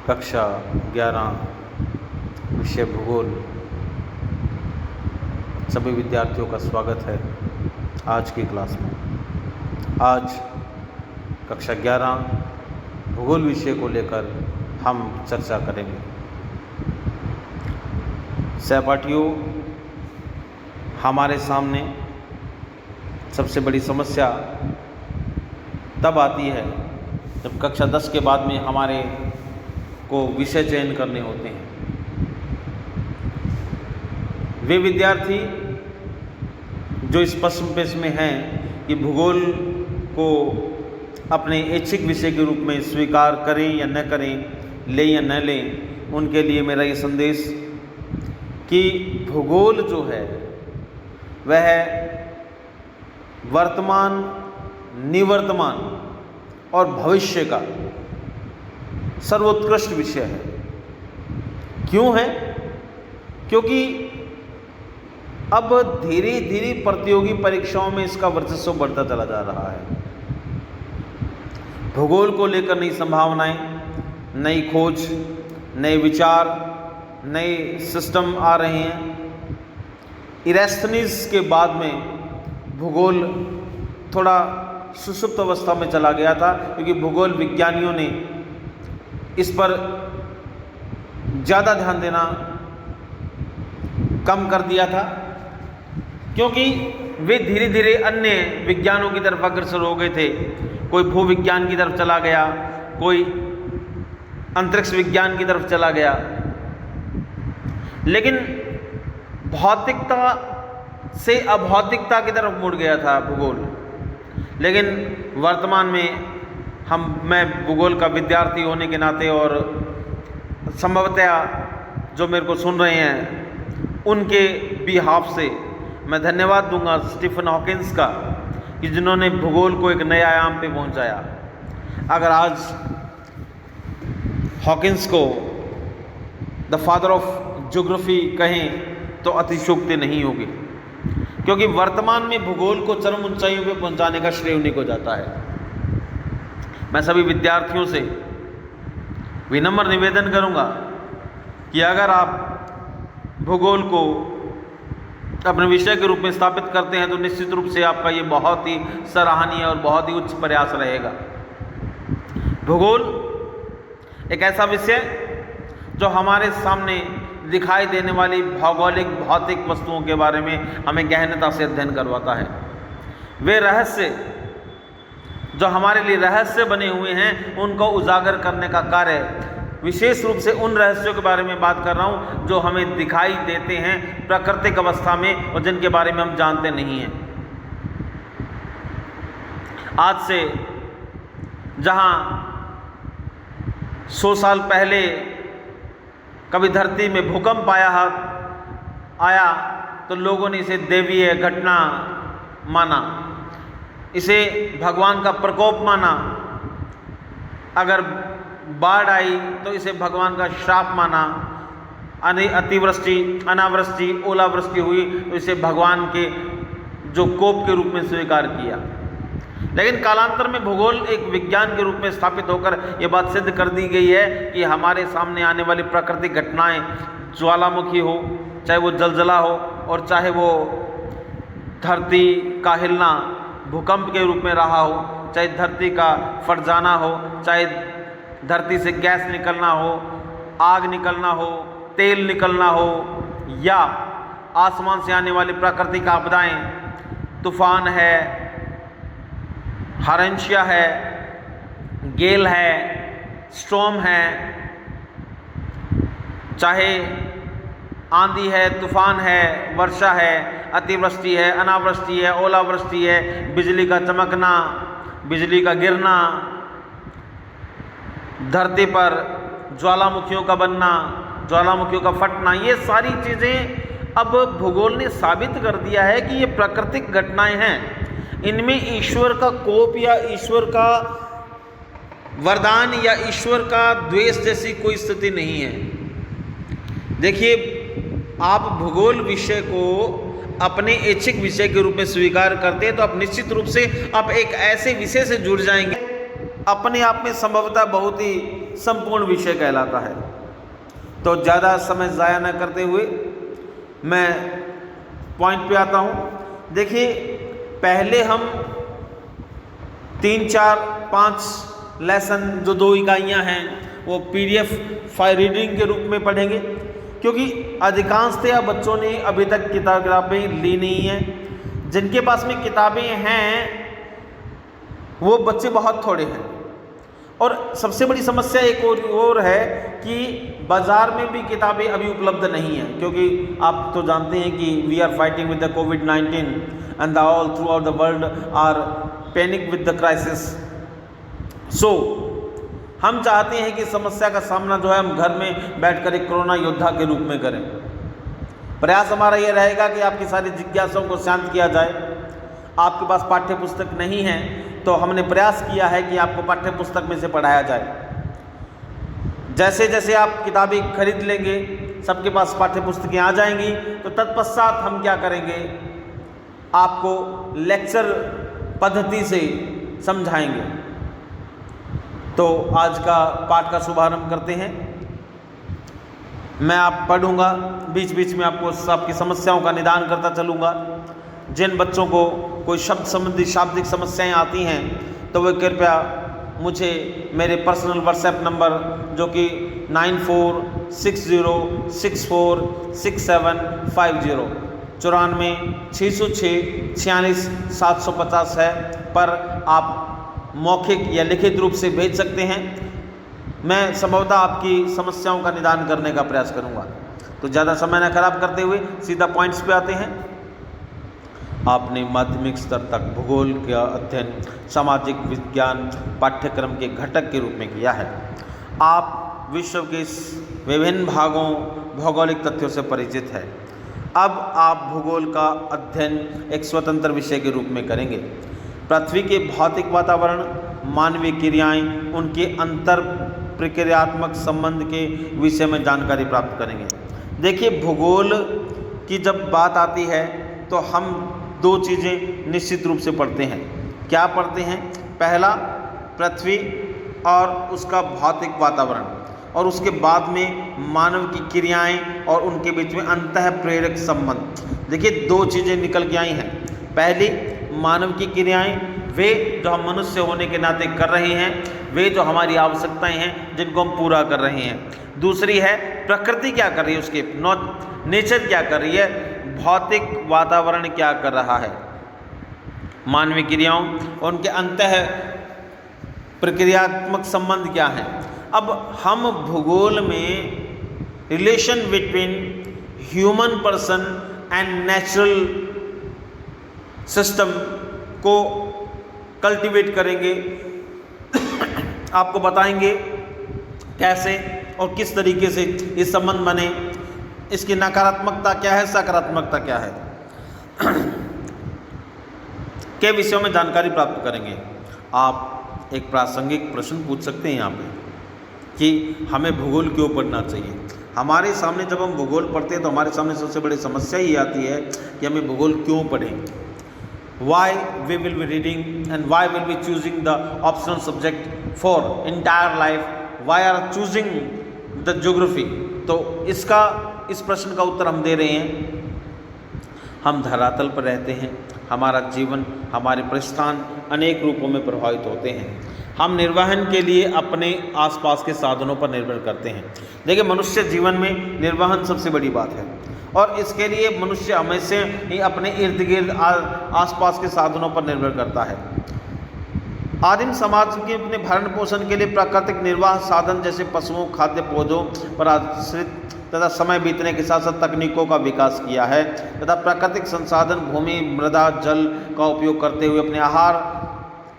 कक्षा 11 विषय भूगोल। सभी विद्यार्थियों का स्वागत है आज की क्लास में। आज कक्षा 11 भूगोल विषय को लेकर हम चर्चा करेंगे। सहपाठियों, हमारे सामने सबसे बड़ी समस्या तब आती है जब कक्षा 10 के बाद में हमारे को विषय चयन करने होते हैं। वे विद्यार्थी जो इस पसंपेश में हैं कि भूगोल को अपने ऐच्छिक विषय के रूप में स्वीकार करें या न करें, लें या न लें, उनके लिए मेरा ये संदेश कि भूगोल जो है वह वर्तमान, निवर्तमान और भविष्य का सर्वोत्कृष्ट विषय है। क्यों है? क्योंकि अब धीरे धीरे प्रतियोगी परीक्षाओं में इसका वर्चस्व बढ़ता चला जा रहा है। भूगोल को लेकर नई संभावनाएं, नई खोज, नए विचार, नए सिस्टम आ रहे हैं। इरास्टोनीज के बाद में भूगोल थोड़ा सुषुप्त अवस्था में चला गया था, क्योंकि भूगोल विज्ञानियों ने इस पर ज़्यादा ध्यान देना कम कर दिया था, क्योंकि वे धीरे धीरे अन्य विज्ञानों की तरफ अग्रसर हो गए थे। कोई भूविज्ञान की तरफ चला गया, कोई अंतरिक्ष विज्ञान की तरफ चला गया, लेकिन भौतिकता से अभौतिकता की तरफ मुड़ गया था भूगोल। लेकिन वर्तमान में मैं भूगोल का विद्यार्थी होने के नाते और संभवतः जो मेरे को सुन रहे हैं उनके बिहाफ से मैं धन्यवाद दूंगा स्टीफन हॉकिंस का, कि जिन्होंने भूगोल को एक नए आयाम पे पहुंचाया। अगर आज हॉकिंस को द फादर ऑफ ज्योग्राफी कहें तो अतिशयोक्ति नहीं होगी, क्योंकि वर्तमान में भूगोल को चरम ऊंचाइयों पे पहुंचाने का श्रेय उन्हीं को जाता है। मैं सभी विद्यार्थियों से विनम्र निवेदन करूंगा कि अगर आप भूगोल को अपने विषय के रूप में स्थापित करते हैं तो निश्चित रूप से आपका ये बहुत ही सराहनीय और बहुत ही उच्च प्रयास रहेगा। भूगोल एक ऐसा विषय जो हमारे सामने दिखाई देने वाली भौगोलिक भौतिक वस्तुओं के बारे में हमें गहनता से अध्ययन करवाता है। वे रहस्य जो हमारे लिए रहस्य बने हुए हैं उनको उजागर करने का कार्य, विशेष रूप से उन रहस्यों के बारे में बात कर रहा हूं जो हमें दिखाई देते हैं प्राकृतिक अवस्था में और जिनके बारे में हम जानते नहीं हैं। आज से जहां 100 साल पहले कभी धरती में भूकंप आया तो लोगों ने इसे दैवीय घटना माना, इसे भगवान का प्रकोप माना। अगर बाढ़ आई तो इसे भगवान का श्राप माना। अतिवृष्टि, अनावृष्टि, ओलावृष्टि हुई तो इसे भगवान के जो कोप के रूप में स्वीकार किया। लेकिन कालांतर में भूगोल एक विज्ञान के रूप में स्थापित होकर यह बात सिद्ध कर दी गई है कि हमारे सामने आने वाली प्राकृतिक घटनाएं, ज्वालामुखी हो, चाहे वो जलजला हो और चाहे वो धरती का हिलना भूकंप के रूप में रहा हो, चाहे धरती का फट जाना हो, चाहे धरती से गैस निकलना हो, आग निकलना हो, तेल निकलना हो, या आसमान से आने वाली प्राकृतिक आपदाएं, तूफान है, हारेंशिया है, गेल है, स्टॉर्म है, चाहे आंधी है, तूफान है, वर्षा है, अतिवृष्टि है, अनावृष्टि है, ओलावृष्टि है, बिजली का चमकना, बिजली का गिरना, धरती पर ज्वालामुखियों का बनना, ज्वालामुखियों का फटना, ये सारी चीज़ें अब भूगोल ने साबित कर दिया है कि ये प्राकृतिक घटनाएं हैं। इनमें ईश्वर का कोप या ईश्वर का वरदान या ईश्वर का द्वेष जैसी कोई स्थिति नहीं है। देखिए, आप भूगोल विषय को अपने ऐच्छिक विषय के रूप में स्वीकार करते हैं तो आप निश्चित रूप से आप एक ऐसे विषय से जुड़ जाएंगे अपने आप में संभवतः बहुत ही संपूर्ण विषय कहलाता है। तो ज़्यादा समय ज़ाया न करते हुए मैं पॉइंट पे आता हूँ। देखिए, पहले हम 3, 4, 5 लेसन जो 2 इकाइयाँ हैं वो PDF फाइल रीडिंग के रूप में पढ़ेंगे, क्योंकि अधिकांशतः बच्चों ने अभी तक किताबें ली नहीं हैं। जिनके पास में किताबें हैं वो बच्चे बहुत थोड़े हैं। और सबसे बड़ी समस्या एक और है कि बाज़ार में भी किताबें अभी उपलब्ध नहीं हैं, क्योंकि आप तो जानते हैं कि we are fighting with the कोविड-19 and the all throughout the world are panic with the crisis. So हम चाहते हैं कि समस्या का सामना जो है हम घर में बैठकर एक कोरोना योद्धा के रूप में करें। प्रयास हमारा ये रहेगा कि आपकी सारी जिज्ञासाओं को शांत किया जाए। आपके पास पाठ्य पुस्तक नहीं है तो हमने प्रयास किया है कि आपको पाठ्य पुस्तक में से पढ़ाया जाए। जैसे जैसे आप किताबें खरीद लेंगे, सबके पास पाठ्य पुस्तकें आ जाएंगी, तो तत्पश्चात हम क्या करेंगे, आपको लेक्चर पद्धति से समझाएंगे। तो आज का पाठ का शुभारंभ करते हैं। मैं आप पढ़ूंगा, बीच बीच में आपको आपकी समस्याओं का निदान करता चलूँगा। जिन बच्चों को कोई शब्द संबंधी शाब्दिक समस्याएं आती हैं तो वे कृपया मुझे मेरे पर्सनल व्हाट्सएप नंबर जो कि 9460646750 9460664750 है पर आप मौखिक या लिखित रूप से भेज सकते हैं। मैं संभवतः आपकी समस्याओं का निदान करने का प्रयास करूंगा। तो ज़्यादा समय न खराब करते हुए सीधा पॉइंट्स पे आते हैं। आपने माध्यमिक स्तर तक भूगोल का अध्ययन सामाजिक विज्ञान पाठ्यक्रम के घटक के रूप में किया है। आप विश्व के विभिन्न भागों भौगोलिक तथ्यों से परिचित है। अब आप भूगोल का अध्ययन एक स्वतंत्र विषय के रूप में करेंगे। पृथ्वी के भौतिक वातावरण, मानवीय क्रियाएं, उनके अंतर प्रक्रियात्मक संबंध के विषय में जानकारी प्राप्त करेंगे। देखिए, भूगोल की जब बात आती है तो हम 2 चीज़ें निश्चित रूप से पढ़ते हैं। क्या पढ़ते हैं? पहला, पृथ्वी और उसका भौतिक वातावरण, और उसके बाद में मानव की क्रियाएं और उनके बीच में अंतः प्रेरक संबंध। देखिए, 2 चीज़ें निकल के आई हैं। पहली, मानव की क्रियाएं, वे जो हम मनुष्य होने के नाते कर रहे हैं, वे जो हमारी आवश्यकताएं हैं जिनको हम पूरा कर रहे हैं। दूसरी है प्रकृति क्या कर रही है, उसके नेचर क्या कर रही है, भौतिक वातावरण क्या कर रहा है, मानवीय क्रियाओं उनके अंतः प्रक्रियात्मक संबंध क्या है। अब हम भूगोल में relation between human person and natural system को कल्टीवेट करेंगे। आपको बताएंगे कैसे और किस तरीके से ये संबंध बने, इसकी नकारात्मकता क्या है, सकारात्मकता क्या है के विषयों में जानकारी प्राप्त करेंगे। आप एक प्रासंगिक प्रश्न पूछ सकते हैं यहाँ पे कि हमें भूगोल क्यों पढ़ना चाहिए। हमारे सामने जब हम भूगोल पढ़ते हैं तो हमारे सामने सबसे बड़ी समस्या ही आती है कि हमें भूगोल क्यों पढ़ें। Why we will be reading and why will be choosing the optional subject for entire life? Why are choosing the geography? तो इस प्रश्न का उत्तर हम दे रहे हैं। हम धरातल पर रहते हैं, हमारा जीवन, हमारे प्रस्थान अनेक रूपों में प्रभावित होते हैं। हम निर्वहन के लिए अपने आसपास के साधनों पर निर्भर करते हैं। देखिए, मनुष्य जीवन में निर्वहन सबसे बड़ी बात है और इसके लिए मनुष्य हमेशा ही अपने इर्द गिर्द आसपास के साधनों पर निर्भर करता है। आदिम समाज के अपने भरण पोषण के लिए प्राकृतिक निर्वाह साधन जैसे पशुओं, खाद्य पौधों पर आश्रित तथा समय बीतने के साथ साथ तकनीकों का विकास किया है तथा प्राकृतिक संसाधन भूमि, मृदा, जल का उपयोग करते हुए अपने आहार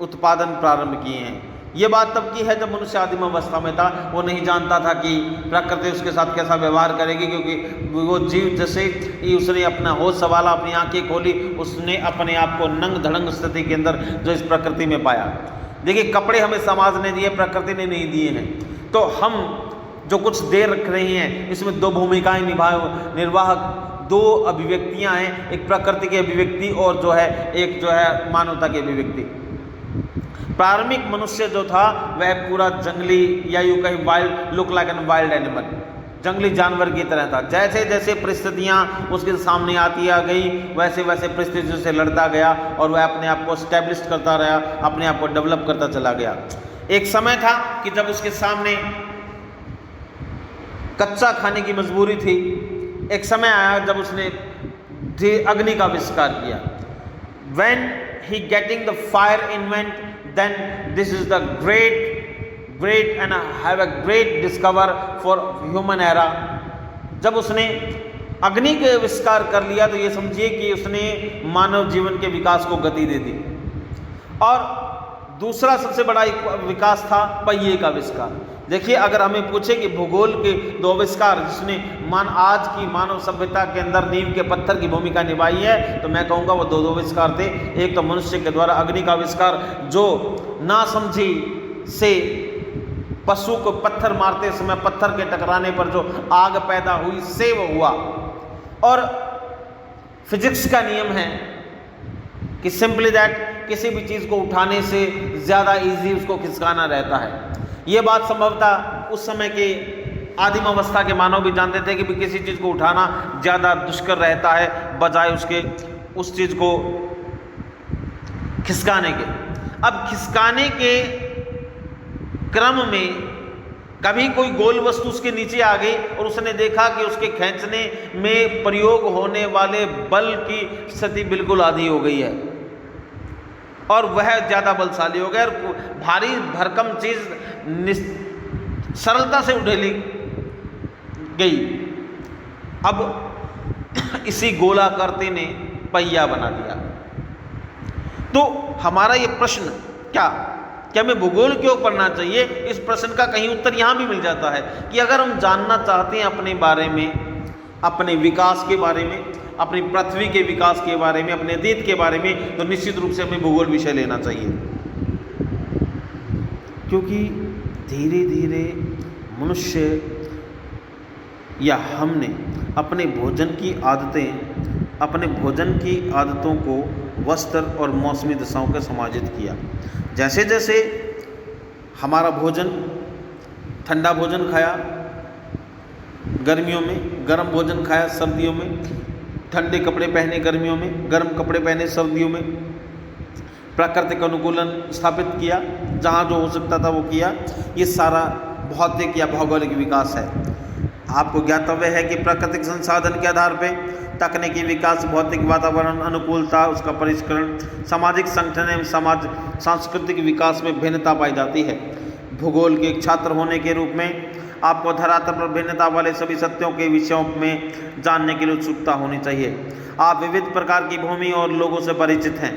उत्पादन प्रारंभ किए हैं। ये बात तब की है जब मनुष्य आदिम अवस्था में था। वो नहीं जानता था कि प्रकृति उसके साथ कैसा व्यवहार करेगी, क्योंकि वो जीव जैसे ही उसने अपना होश संभाला, अपनी आंखें खोली, उसने अपने आप को नंग धड़ंग स्थिति के अंदर जो इस प्रकृति में पाया। देखिए, कपड़े हमें समाज ने दिए, प्रकृति ने नहीं दिए हैं। तो हम जो कुछ दे रख रहे हैं इसमें 2 भूमिकाएं निर्वाह 2 अभिव्यक्तियां हैं, एक प्रकृति की अभिव्यक्ति और जो है एक जो है मानवता की अभिव्यक्ति। प्रारंभिक मनुष्य जो था वह पूरा जंगली या यूं कहीं wild, look like an wild animal, जंगली जानवर की तरह था। जैसे जैसे परिस्थितियाँ उसके सामने आती आ गई वैसे वैसे परिस्थितियों से लड़ता गया और वह अपने आप को स्टैब्लिश करता रहा, अपने आप को डेवलप करता चला गया। एक समय था कि जब उसके सामने कच्चा खाने की मजबूरी थी। एक समय आया जब उसने अग्नि का आविष्कार किया। When he getting the fire invent, then this is the great and have a great discover for human era। जब उसने अग्नि के आविष्कार कर लिया तो ये समझिए कि उसने मानव जीवन के विकास को गति दे दी। और दूसरा सबसे बड़ा विकास था पहिए का आविष्कार। देखिए, अगर हमें पूछे कि भूगोल के दो आविष्कार जिसने आज की मानव सभ्यता के अंदर नींव के पत्थर की भूमिका निभाई है, तो मैं कहूँगा वो दो आविष्कार थे। एक तो मनुष्य के द्वारा अग्नि का आविष्कार, जो ना समझी से पशु को पत्थर मारते समय पत्थर के टकराने पर जो आग पैदा हुई से वो हुआ। और फिजिक्स का नियम है कि सिंपली दैट किसी भी चीज़ को उठाने से ज़्यादा इजी उसको खिसकाना रहता है। ये बात संभवतः उस समय के आदिम अवस्था के मानव भी जानते थे कि किसी चीज़ को उठाना ज़्यादा दुष्कर रहता है बजाय उसके उस चीज़ को खिसकाने के। अब खिसकाने के क्रम में कभी कोई गोल वस्तु उसके नीचे आ गई और उसने देखा कि उसके खींचने में प्रयोग होने वाले बल की स्थिति बिल्कुल आधी हो गई है और वह ज़्यादा बलशाली हो गया और भारी भरकम चीज़ सरलता से उठेली गई। अब इसी गोलाकृति ने पहिया बना दिया। तो हमारा ये प्रश्न क्या हमें भूगोल क्यों पढ़ना चाहिए, इस प्रश्न का कहीं उत्तर यहाँ भी मिल जाता है कि अगर हम जानना चाहते हैं अपने बारे में, अपने विकास के बारे में, अपनी पृथ्वी के विकास के बारे में, अपने अतीत के बारे में, तो निश्चित रूप से हमें भूगोल विषय लेना चाहिए। क्योंकि धीरे धीरे मनुष्य या हमने अपने भोजन की आदतों को वस्त्र और मौसमी दशाओं के समायोजित किया। जैसे जैसे हमारा भोजन, ठंडा भोजन खाया गर्मियों में, गर्म भोजन खाया सर्दियों में, ठंडे कपड़े पहने गर्मियों में, गर्म कपड़े पहने सर्दियों में, प्राकृतिक अनुकूलन स्थापित किया, जहाँ जो हो सकता था वो किया। ये सारा भौतिक या भौगोलिक विकास है। आपको ज्ञातव्य है कि प्राकृतिक संसाधन के आधार पर तकनीकी विकास, भौतिक वातावरण अनुकूलता, उसका परिष्करण, सामाजिक संगठन एवं सांस्कृतिक विकास में भिन्नता पाई जाती है। भूगोल के एक छात्र होने के रूप में आपको धरातल पर भिन्नता वाले सभी सत्यों के विषयों में जानने के लिए उत्सुकता होनी चाहिए। आप विविध प्रकार की भूमि और लोगों से परिचित हैं।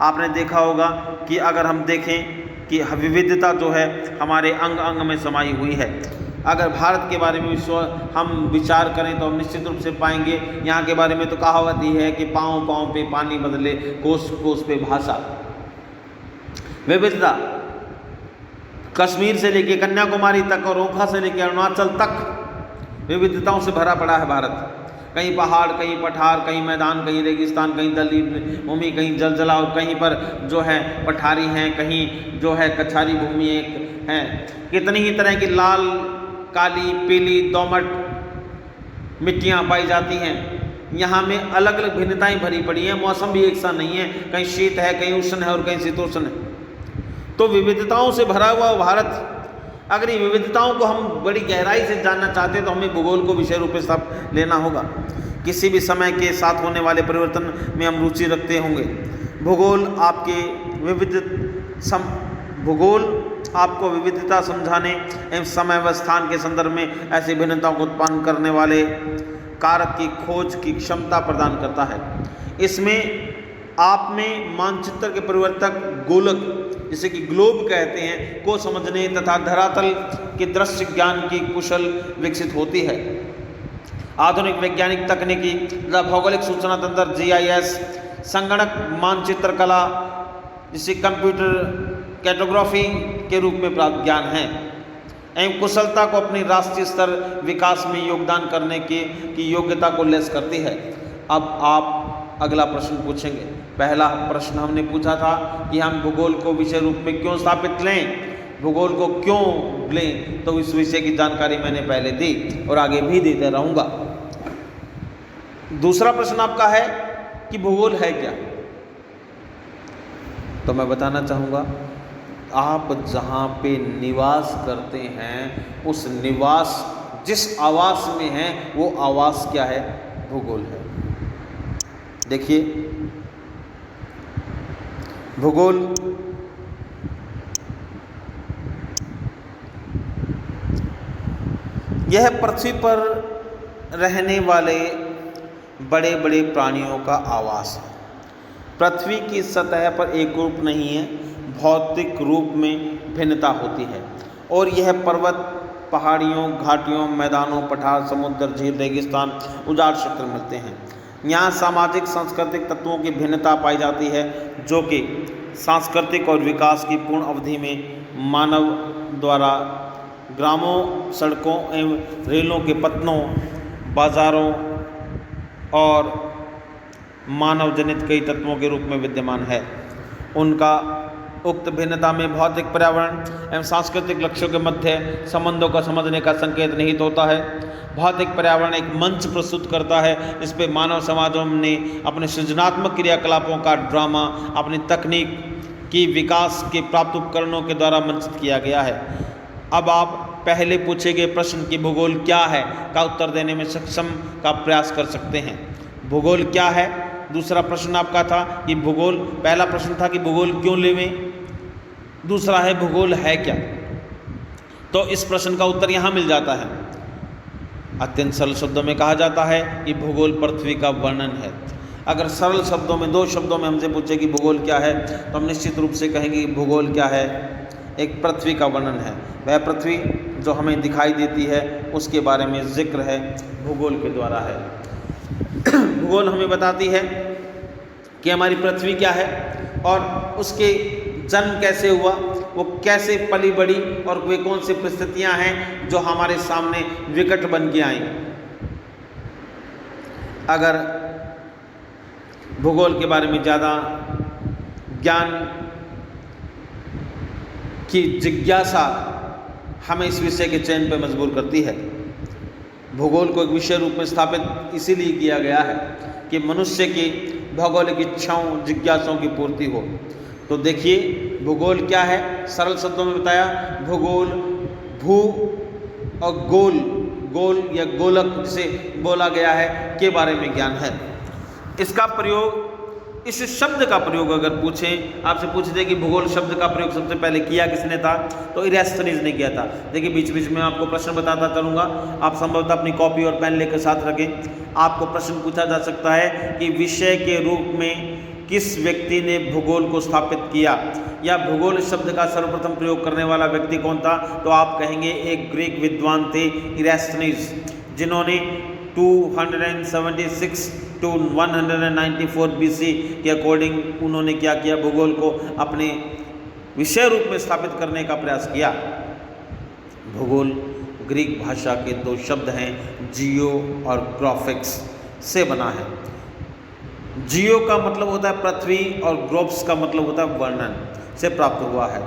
आपने देखा होगा कि अगर हम देखें कि विविधता जो है हमारे अंग अंग में समाई हुई है। अगर भारत के बारे में हम विचार करें तो हम निश्चित रूप से पाएंगे, यहाँ के बारे में तो कहावत ही है कि पाँव पाँव पे पानी बदले, कोस कोस पे भाषा। विविधता कश्मीर से लेके कन्याकुमारी तक और ओखा से लेके अरुणाचल तक विविधताओं से भरा पड़ा है भारत। कहीं पहाड़, कहीं पठार, कहीं मैदान, कहीं रेगिस्तान, कहीं दलदली भूमि, कहीं जलजला और कहीं पर जो है पठारी हैं, कहीं जो है कछारी भूमि एक है। कितनी ही तरह की लाल, काली, पीली, दोमट मिट्टियाँ पाई जाती हैं। यहाँ में अलग अलग भिन्नताएं भरी पड़ी हैं। मौसम भी एक सा नहीं है, कहीं शीत है, कहीं उष्ण है और कहीं शीतोष्ण है। तो विविधताओं से भरा हुआ भारत, अगर ये विविधताओं को हम बड़ी गहराई से जानना चाहते हैं तो हमें भूगोल को विषय रूप में सब लेना होगा। किसी भी समय के साथ होने वाले परिवर्तन में हम रुचि रखते होंगे। भूगोल आपको विविधता समझाने एवं समय व स्थान के संदर्भ में ऐसी भिन्नताओं को उत्पन्न करने वाले कारक की खोज की क्षमता प्रदान करता है। इसमें आप में मानचित्र के परिवर्तक गोलक, जिसे कि ग्लोब कहते हैं, को समझने तथा धरातल के दृश्य ज्ञान की कुशल विकसित होती है। आधुनिक वैज्ञानिक तकनीकी तथा भौगोलिक सूचना तंत्र GIS, संगणक मानचित्र कला, जिसे कंप्यूटर कैटोग्राफी के रूप में प्राप्त ज्ञान है एवं कुशलता को अपनी राष्ट्रीय स्तर विकास में योगदान करने की योग्यता को लेस करती है। अब आप अगला प्रश्न पूछेंगे। पहला प्रश्न हमने पूछा था कि हम भूगोल को विषय रूप में क्यों स्थापित लें, भूगोल को क्यों लें, तो इस विषय की जानकारी मैंने पहले दी और आगे भी देता रहूँगा। दूसरा प्रश्न आपका है कि भूगोल है क्या, तो मैं बताना चाहूँगा आप जहाँ पे निवास करते हैं उस निवास जिस आवास में हैं वो आवास क्या है, भूगोल है। देखिए भूगोल यह पृथ्वी पर रहने वाले बड़े बड़े प्राणियों का आवास है। पृथ्वी की सतह पर एक रूप नहीं है, भौतिक रूप में भिन्नता होती है और यह पर्वत, पहाड़ियों, घाटियों, मैदानों, पठार, समुद्र, झील, रेगिस्तान, उजाड़ क्षेत्र मिलते हैं। यहाँ सामाजिक सांस्कृतिक तत्वों की भिन्नता पाई जाती है जो कि सांस्कृतिक और विकास की पूर्ण अवधि में मानव द्वारा ग्रामों, सड़कों एवं रेलों के पतनों, बाजारों और मानव जनित कई तत्वों के रूप में विद्यमान है। उनका उक्त भिन्नता में भौतिक, पर्यावरण एवं सांस्कृतिक लक्ष्यों के मध्य संबंधों को समझने का संकेत निहित होता है। भौतिक पर्यावरण एक मंच प्रस्तुत करता है इस पे मानव समाजों ने अपने सृजनात्मक क्रियाकलापों का ड्रामा अपनी तकनीक की विकास के प्राप्त उपकरणों के द्वारा मंचित किया गया है। अब आप पहले पूछे गए प्रश्न कि भूगोल क्या है का उत्तर देने में सक्षम का प्रयास कर सकते हैं। भूगोल क्या है, दूसरा प्रश्न आपका था कि भूगोल, पहला प्रश्न था कि भूगोल क्यों लेवें, दूसरा है भूगोल है क्या। तो इस प्रश्न का उत्तर यहाँ मिल जाता है। अत्यंत सरल शब्दों में कहा जाता है कि भूगोल पृथ्वी का वर्णन है। अगर सरल शब्दों में, दो शब्दों में हमसे पूछे कि भूगोल क्या है, तो हम निश्चित रूप से कहेंगे कि भूगोल क्या है, एक पृथ्वी का वर्णन है। वह पृथ्वी जो हमें दिखाई देती है उसके बारे में जिक्र है, भूगोल के द्वारा है। भूगोल हमें बताती है कि हमारी पृथ्वी क्या है और उसके जन्म कैसे हुआ, वो कैसे पली बढ़ी और वे कौन सी परिस्थितियां हैं जो हमारे सामने विकट बन के आई। अगर भूगोल के बारे में ज़्यादा ज्ञान की जिज्ञासा हमें इस विषय के चयन पर मजबूर करती है। भूगोल को एक विषय रूप में स्थापित इसीलिए किया गया है कि मनुष्य की भौगोलिक इच्छाओं, जिज्ञासाओं की पूर्ति हो। तो देखिए भूगोल क्या है, सरल शब्दों में बताया। भूगोल भू और गोल, गोल या गोलक जिसे बोला गया है के बारे में ज्ञान है। इसका प्रयोग, इस शब्द का प्रयोग अगर पूछें, आपसे पूछ दे कि भूगोल शब्द का प्रयोग सबसे पहले किया किसने था, तो इरेस्थनीज ने किया था। देखिए बीच बीच में आपको प्रश्न बताता चलूँगा, आप संभवतः अपनी कॉपी और पेन लेकर साथ रखें। आपको प्रश्न पूछा जा सकता है कि विषय के रूप में किस व्यक्ति ने भूगोल को स्थापित किया, या भूगोल शब्द का सर्वप्रथम प्रयोग करने वाला व्यक्ति कौन था, तो आप कहेंगे एक ग्रीक विद्वान थे इरेस्थनीज, जिन्होंने 276 to 194 BC के अकॉर्डिंग उन्होंने क्या किया, भूगोल को अपने विषय रूप में स्थापित करने का प्रयास किया। भूगोल ग्रीक भाषा के दो शब्द हैं, जियो और ग्राफिक्स से बना है। जियो का मतलब होता है पृथ्वी और ग्रोप्स का मतलब होता है वर्णन, से प्राप्त हुआ है।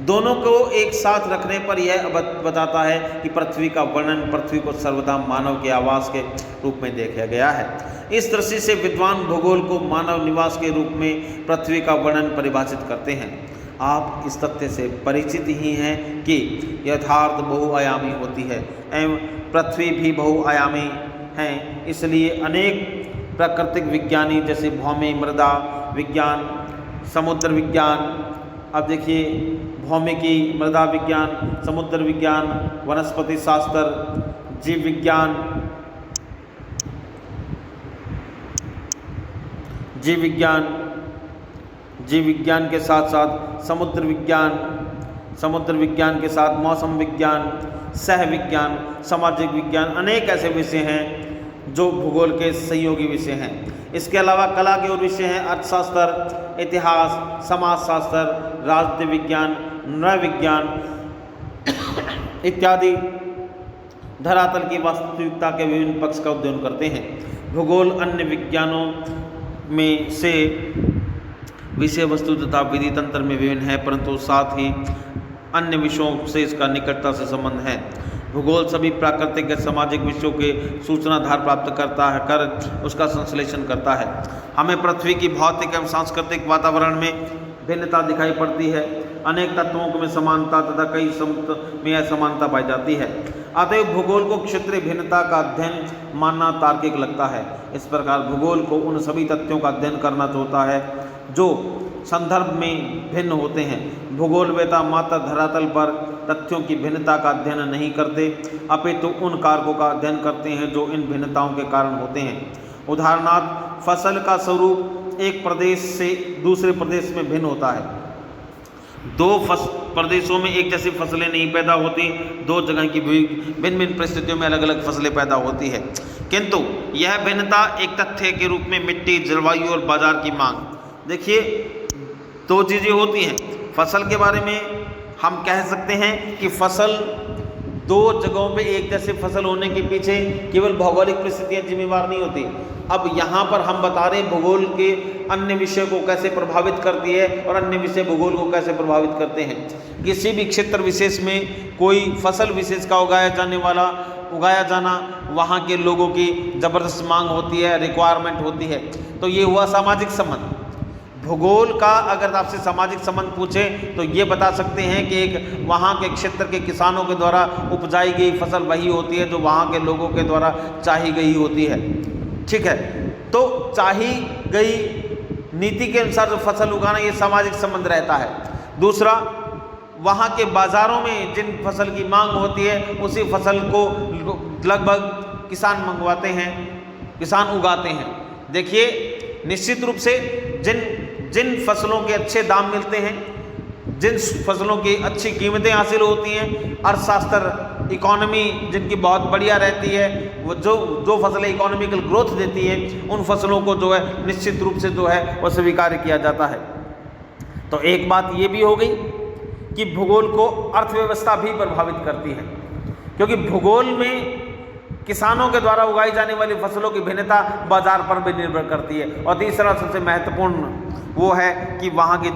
दोनों को एक साथ रखने पर यह बताता है कि पृथ्वी का वर्णन, पृथ्वी को सर्वदा मानव के आवास के रूप में देखा गया है। इस दृष्टि से विद्वान भूगोल को मानव निवास के रूप में पृथ्वी का वर्णन परिभाषित करते हैं। आप इस तथ्य से परिचित ही हैं कि यथार्थ बहुआयामी होती है एवं पृथ्वी भी बहुआयामी हैं। इसलिए अनेक प्राकृतिक विज्ञानी जैसे भौमिक, मृदा विज्ञान, समुद्र विज्ञान, अब देखिए भौमिकी, मृदा विज्ञान, समुद्र विज्ञान, वनस्पति शास्त्र, जीव विज्ञान, जीव विज्ञान के साथ साथ समुद्र विज्ञान के साथ मौसम विज्ञान, सह विज्ञान, सामाजिक विज्ञान, अनेक ऐसे विषय हैं जो भूगोल के सहयोगी विषय हैं। इसके अलावा कला के और विषय हैं अर्थशास्त्र, इतिहास, समाजशास्त्र, राजनीति विज्ञान, नृ विज्ञान इत्यादि धरातल की वास्तविकता के विभिन्न पक्ष का अध्ययन करते हैं। भूगोल अन्य विज्ञानों में से विषय वस्तु तथा विधि तंत्र में विभिन्न है, परंतु साथ ही अन्य विषयों से इसका निकटता से संबंध है। भूगोल सभी प्राकृतिक या सामाजिक विषयों के सूचनाधार प्राप्त करता है कर उसका संश्लेषण करता है। हमें पृथ्वी की भौतिक एवं सांस्कृतिक वातावरण में भिन्नता दिखाई पड़ती है। अनेक तत्वों में समानता तथा कई में असमानता पाई जाती है। अतएव भूगोल को क्षेत्रीय भिन्नता का अध्ययन मानना तार्किक लगता है। इस प्रकार भूगोल को उन सभी तथ्यों का अध्ययन करना होता है जो संदर्भ में भिन्न होते हैं। भूगोलवेत्ता मात्र धरातल पर तथ्यों की भिन्नता का अध्ययन नहीं करते, अपितु उन कारकों का अध्ययन करते हैं जो इन भिन्नताओं के कारण होते हैं। उदाहरणार्थ, फसल का स्वरूप एक प्रदेश से दूसरे प्रदेश में भिन्न होता है। दो प्रदेशों में एक जैसी फसलें नहीं पैदा होती, दो जगह की भिन्न भिन्न परिस्थितियों में अलग अलग फसलें पैदा होती है, किंतु यह भिन्नता एक तथ्य के रूप में मिट्टी, जलवायु और बाजार की मांग। देखिए, दो चीज़ें होती हैं। फसल के बारे में हम कह सकते हैं कि फसल दो जगहों पे एक जैसे फसल होने के पीछे केवल भौगोलिक परिस्थितियां जिम्मेवार नहीं होती। अब यहाँ पर हम बता रहे हैं भूगोल के अन्य विषय को कैसे प्रभावित करती है और अन्य विषय भूगोल को कैसे प्रभावित करते हैं। किसी भी क्षेत्र विशेष में कोई फसल विशेष का उगाया जाना वहाँ के लोगों की ज़बरदस्त मांग होती है, रिक्वायरमेंट होती है। तो ये हुआ सामाजिक संबंध। भूगोल का अगर आपसे सामाजिक संबंध पूछे तो ये बता सकते हैं कि एक वहाँ के क्षेत्र के किसानों के द्वारा उपजाई गई फसल वही होती है जो वहाँ के लोगों के द्वारा चाही गई होती है। ठीक है, तो चाही गई नीति के अनुसार जो फसल उगाना, ये सामाजिक संबंध रहता है। दूसरा, वहाँ के बाज़ारों में जिन फसल की मांग होती है उसी फसल को लगभग किसान मंगवाते हैं, किसान उगाते हैं। देखिए, निश्चित रूप से जिन फसलों के अच्छे दाम मिलते हैं, जिन फसलों की अच्छी कीमतें हासिल होती हैं, अर्थशास्त्र इकोनॉमी जिनकी बहुत बढ़िया रहती है, वो जो फसलें इकोनॉमिकल ग्रोथ देती हैं, उन फसलों को जो है निश्चित रूप से जो है वो स्वीकार किया जाता है। तो एक बात ये भी हो गई कि भूगोल को अर्थव्यवस्था भी प्रभावित करती है, क्योंकि भूगोल में किसानों के द्वारा उगाई जाने वाली फसलों की भिन्नता बाजार पर भी निर्भर करती है। और तीसरा सबसे महत्वपूर्ण वो है कि वहाँ की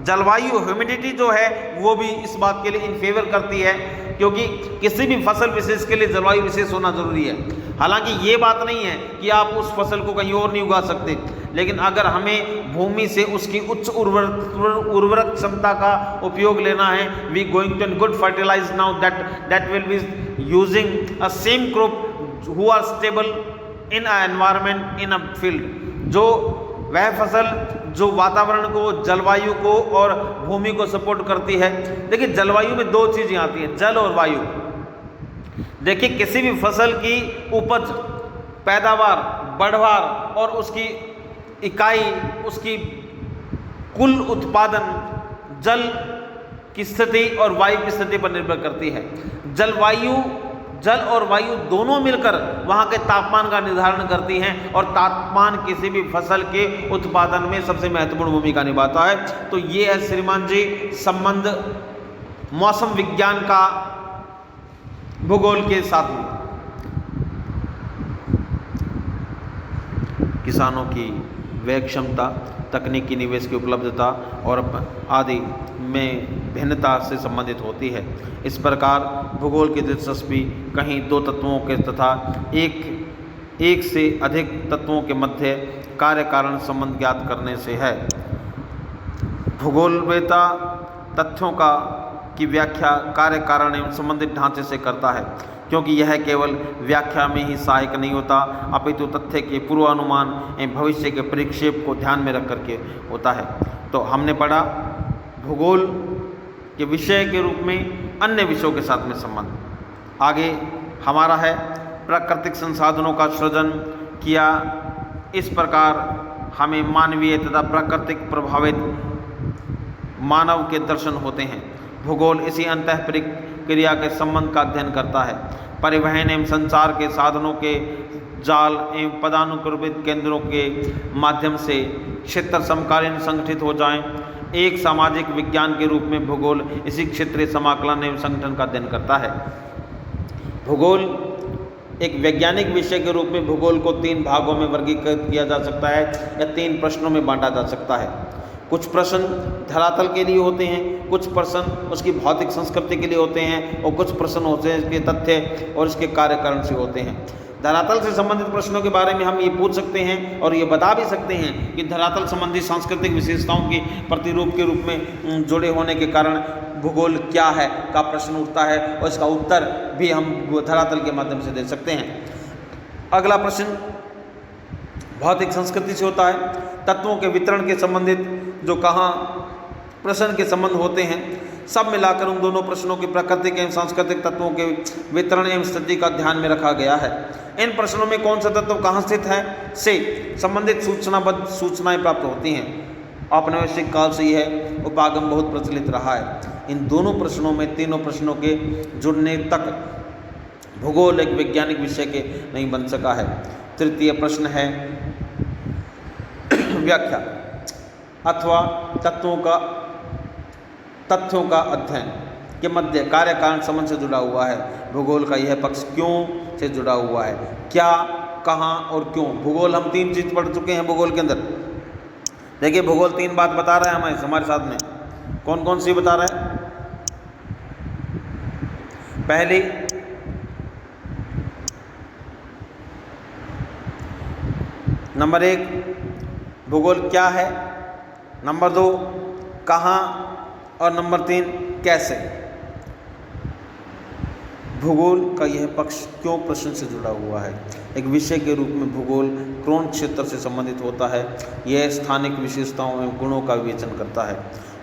जलवायु ह्यूमिडिटी जो है वो भी इस बात के लिए इन फेवर करती है, क्योंकि किसी भी फसल विशेष के लिए जलवायु विशेष होना जरूरी है। हालांकि ये बात नहीं है कि आप उस फसल को कहीं और नहीं उगा सकते, लेकिन अगर हमें भूमि से उसकी उच्च उर्वरक क्षमता का उपयोग लेना है, we going to good fertilise now that will be using a same crop who are stable in a environment in a field. जो वह फसल जो वातावरण को, जलवायु को और भूमि को सपोर्ट करती है। देखिए, जलवायु में दो चीज़ें आती हैं, जल और वायु। देखिए, किसी भी फसल की उपज, पैदावार, बढ़वार और उसकी इकाई, उसकी कुल उत्पादन जल की स्थिति और वायु की स्थिति पर निर्भर करती है। जल और वायु दोनों मिलकर वहाँ के तापमान का निर्धारण करती हैं, और तापमान किसी भी फसल के उत्पादन में सबसे महत्वपूर्ण भूमिका निभाता है। तो ये है श्रीमान जी संबंध मौसम विज्ञान का भूगोल के साथ में। किसानों की व्यय क्षमता, तकनीकी निवेश की उपलब्धता और आदि में भिन्नता से संबंधित होती है। इस प्रकार भूगोल की दिलचस्पी कहीं दो तत्वों के तथा एक से अधिक तत्वों के मध्य कार्य कारण संबंध ज्ञात करने से है। भूगोलवेत्ता तथ्यों की व्याख्या कार्य कारण एवं संबंधित ढांचे से करता है, क्योंकि यह केवल व्याख्या में ही सहायक नहीं होता, अपितु तथ्य के पूर्वानुमान एवं भविष्य के परिक्षेप को ध्यान में रख करके होता है। तो हमने पढ़ा भूगोल के विषय के रूप में अन्य विषयों के साथ में संबंध। आगे हमारा है प्राकृतिक संसाधनों का सृजन किया। इस प्रकार हमें मानवीय तथा प्राकृतिक प्रभावित मानव के दर्शन होते हैं। भूगोल इसी अंतः क्रिया के संबंध का अध्ययन करता है। परिवहन एवं संचार के साधनों के जाल एवं पदानुक्रमित केंद्रों के माध्यम से क्षेत्र समकालीन संगठित हो जाएं। एक सामाजिक विज्ञान के रूप में भूगोल इसी क्षेत्रीय समाकलन एवं संगठन का अध्ययन करता है। भूगोल एक वैज्ञानिक विषय के रूप में भूगोल को 3 भागों में वर्गीकृत किया जा सकता है या 3 प्रश्नों में बांटा जा सकता है। कुछ प्रश्न धरातल के लिए होते हैं, कुछ प्रश्न उसकी भौतिक संस्कृति के लिए होते हैं और कुछ प्रश्न होते हैं इसके तथ्य और इसके कार्यकारण से होते हैं। धरातल से संबंधित प्रश्नों के बारे में हम ये पूछ सकते हैं और ये बता भी सकते हैं कि धरातल संबंधी सांस्कृतिक विशेषताओं के प्रतिरूप के रूप में जुड़े होने के कारण भूगोल क्या है का प्रश्न उठता है और इसका उत्तर भी हम धरातल के माध्यम से दे सकते हैं। अगला प्रश्न भौतिक संस्कृति से होता है। तत्वों के वितरण के संबंधित जो कहाँ प्रश्न के संबंध होते हैं, सब मिलाकर उन दोनों प्रश्नों की प्राकृतिक एवं सांस्कृतिक तत्वों के वितरण एवं स्थिति का ध्यान में रखा गया है। इन प्रश्नों में कौन सा तत्व कहाँ स्थित है से संबंधित सूचनाबद्ध सूचनाएं प्राप्त होती हैं। औपनिवेशिक काल से यह उपागम बहुत प्रचलित रहा है। इन दोनों प्रश्नों में, तीनों प्रश्नों के जुड़ने तक भूगोल एक वैज्ञानिक विषय के नहीं बन सका है। तृतीय प्रश्न है व्याख्या अथवा तथ्यों का अध्ययन के मध्य कार्य कारण संबंध से जुड़ा हुआ है। भूगोल का यह पक्ष क्यों से जुड़ा हुआ है, क्या, कहाँ और क्यों। भूगोल हम 3 चीज पढ़ चुके हैं भूगोल के अंदर। देखिए भूगोल 3 बात बता रहा है हमारे साथ में। कौन कौन सी बता रहा है? पहली, नंबर 1 भूगोल क्या है, नंबर 2 कहाँ और नंबर 3 कैसे। भूगोल का यह पक्ष क्यों प्रश्न से जुड़ा हुआ है। एक विषय के रूप में भूगोल कौन क्षेत्र से संबंधित होता है। यह स्थानिक विशेषताओं एवं गुणों का विवेचन करता है।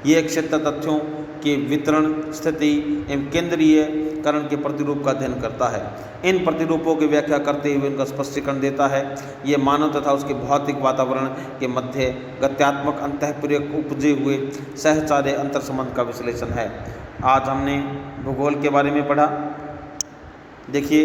यह क्षेत्र तथ्यों के वितरण, स्थिति एवं केंद्रीयकरण के प्रतिरूप का अध्ययन करता है। इन प्रतिरूपों की व्याख्या करते हुए उनका स्पष्टीकरण देता है। यह मानव तथा उसके भौतिक वातावरण के मध्य गत्यात्मक अंतःप्रेरक उपजे हुए सहचार्य अंतर संबंध का विश्लेषण है। आज हमने भूगोल के बारे में पढ़ा। देखिए